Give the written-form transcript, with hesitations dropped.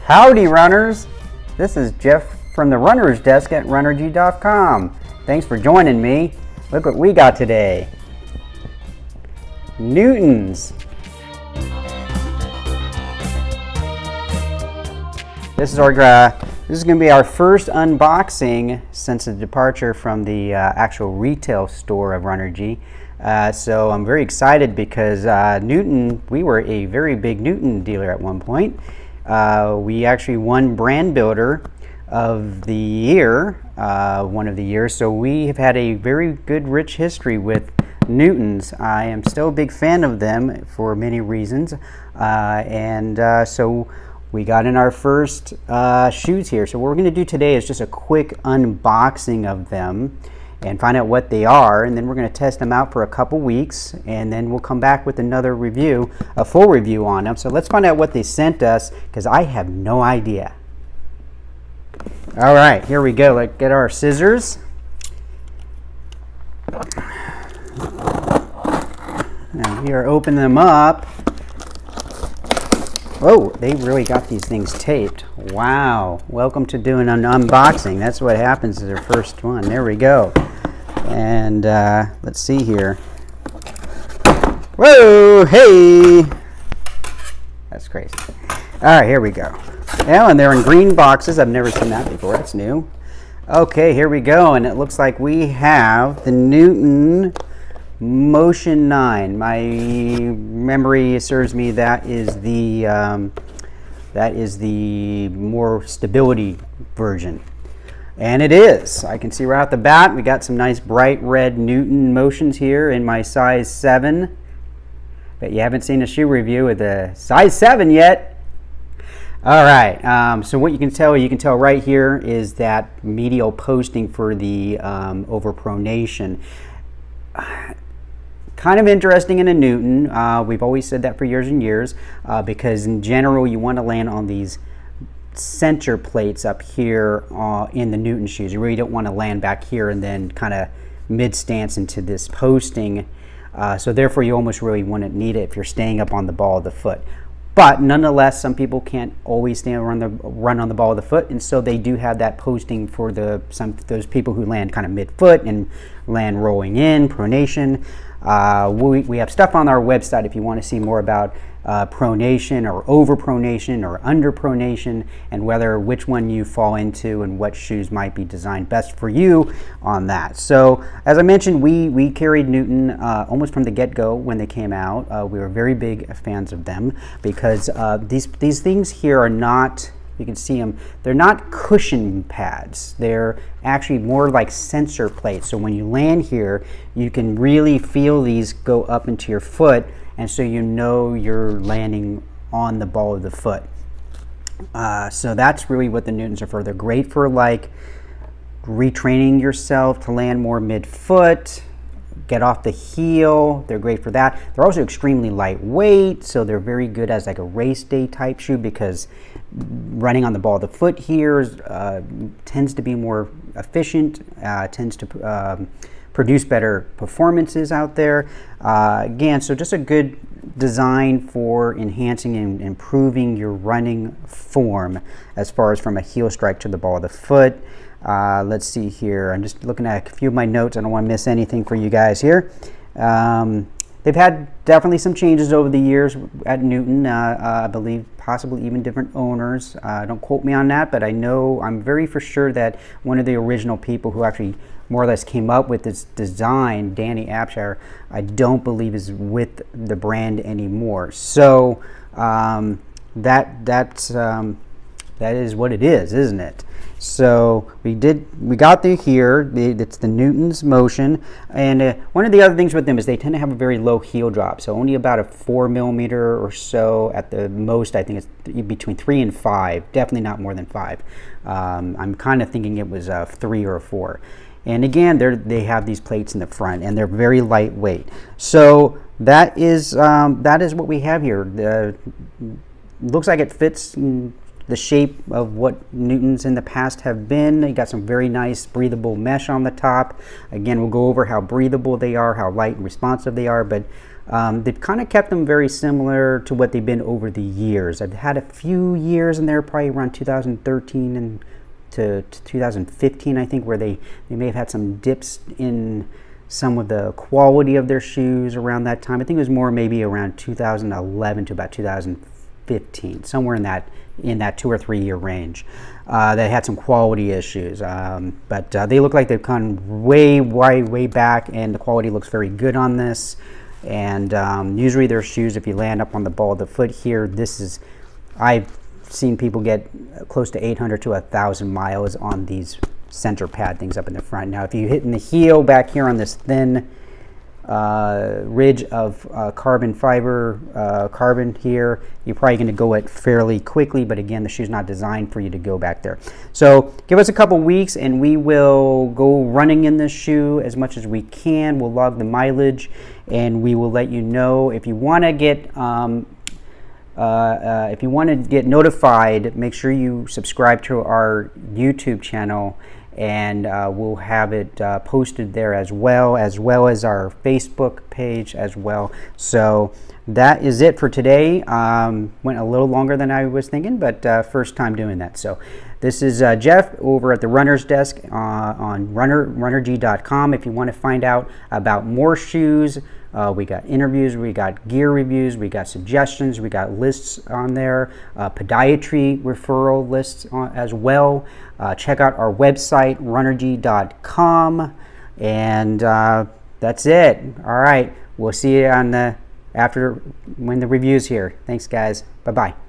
Howdy runners, this is Jeff from the runner's desk at runnergy.com. Thanks for joining me. Look what we got today. Newtons. This is going to be our first unboxing since the departure from the actual retail store of Runnergy. So I'm very excited because Newton, we were a very big Newton dealer at one point. We actually won Brand Builder of the Year, one of the years, so we have had a very good, rich history with Newtons. I am still a big fan of them for many reasons, so we got in our first shoes here. So what we're going to do today is just a quick unboxing of them and find out what they are, and then we're going to test them out for a couple weeks, and then we'll come back with another review, a full review on them. So let's find out what they sent us, because I have no idea. All right, here we go. Let's get our scissors. Now we are opening them up. Oh, they really got these things taped. Wow. Welcome to doing an unboxing. That's what happens to their first one. There we go. And let's see here. Whoa, hey. That's crazy. All right, here we go. Yeah, and they're in green boxes. I've never seen that before. That's new. Okay, here we go. And it looks like we have the Newton Motion 9. My memory serves me, that is the more stability version, and it is. I can see right off the bat we got some nice bright red Newton Motions here in my size 7. But you haven't seen a shoe review with the size 7 yet. All right, so what you can tell right here is that medial posting for the overpronation. Kind of interesting in a Newton. We've always said that for years and years, because in general you want to land on these center plates up here in the Newton shoes. You really don't want to land back here and then kind of mid-stance into this posting. So therefore you almost really wouldn't need it if you're staying up on the ball of the foot. But nonetheless, some people can't always run on the ball of the foot, and so they do have that posting for those people who land kind of mid-foot and land rolling in, pronation. We have stuff on our website if you want to see more about pronation or overpronation or underpronation, and which one you fall into and what shoes might be designed best for you on that. So as I mentioned, we carried Newton almost from the get-go when they came out. We were very big fans of them because these things here are not, you can see them, they're not cushion pads. They're actually more like sensor plates. So when you land here, you can really feel these go up into your foot, and so you know you're landing on the ball of the foot. So that's really what the Newtons are for. They're great for like retraining yourself to land more mid-foot, get off the heel. They're great for that. They're also extremely lightweight, so they're very good as like a race day type shoe, because running on the ball of the foot here tends to be more efficient, tends to produce better performances out there. Again, so just a good design for enhancing and improving your running form as far as from a heel strike to the ball of the foot. Let's see here. I'm just looking at a few of my notes. I don't want to miss anything for you guys here. They've had definitely some changes over the years at Newton. I believe possibly even different owners. Don't quote me on that, but I'm very for sure that one of the original people who actually more or less came up with this design, Danny Abshire, I don't believe is with the brand anymore. So that is what it is, isn't it? So we got through here. It's the Newton's Motion, and one of the other things with them is they tend to have a very low heel drop, so only about a 4 millimeter or so at the most. I think it's between 3 and 5, definitely not more than 5. I'm kind of thinking it was a 3 or a 4. And again, they have these plates in the front, and they're very lightweight. So that is what we have here. Looks like it fits the shape of what Newtons in the past have been. You got some very nice breathable mesh on the top. Again, we'll go over how breathable they are, how light and responsive they are, but They've kind of kept them very similar to what they've been over the years. I've had a few years in there, probably around 2013 and to 2015, I think, where they may have had some dips in some of the quality of their shoes around that time. I think it was more maybe around 2011 to about 2015, somewhere in that 2 or 3 year range. They had some quality issues, but they look like they've come way back, and the quality looks very good on this. And usually their shoes, if you land up on the ball of the foot here, I've seen people get close to 800 to 1,000 miles on these center pad things up in the front. Now, if you hit in the heel back here on this thin ridge of carbon here, you're probably going to go it fairly quickly, but again, the shoe's not designed for you to go back there. So give us a couple weeks and we will go running in this shoe as much as we can. We'll log the mileage and we will let you know. If you want to get notified, make sure you subscribe to our YouTube channel, and we'll have it posted there as well as our Facebook page as well. So that is it for today. Went a little longer than I was thinking, but first time doing that. So this is Jeff over at the Runner's Desk on runnerg.com. If you want to find out about more shoes, we got interviews, we got gear reviews, we got suggestions, we got lists on there, podiatry referral lists as well. Check out our website, runnerg.com, and that's it. All right, we'll see you on after when the review's here. Thanks, guys. Bye-bye.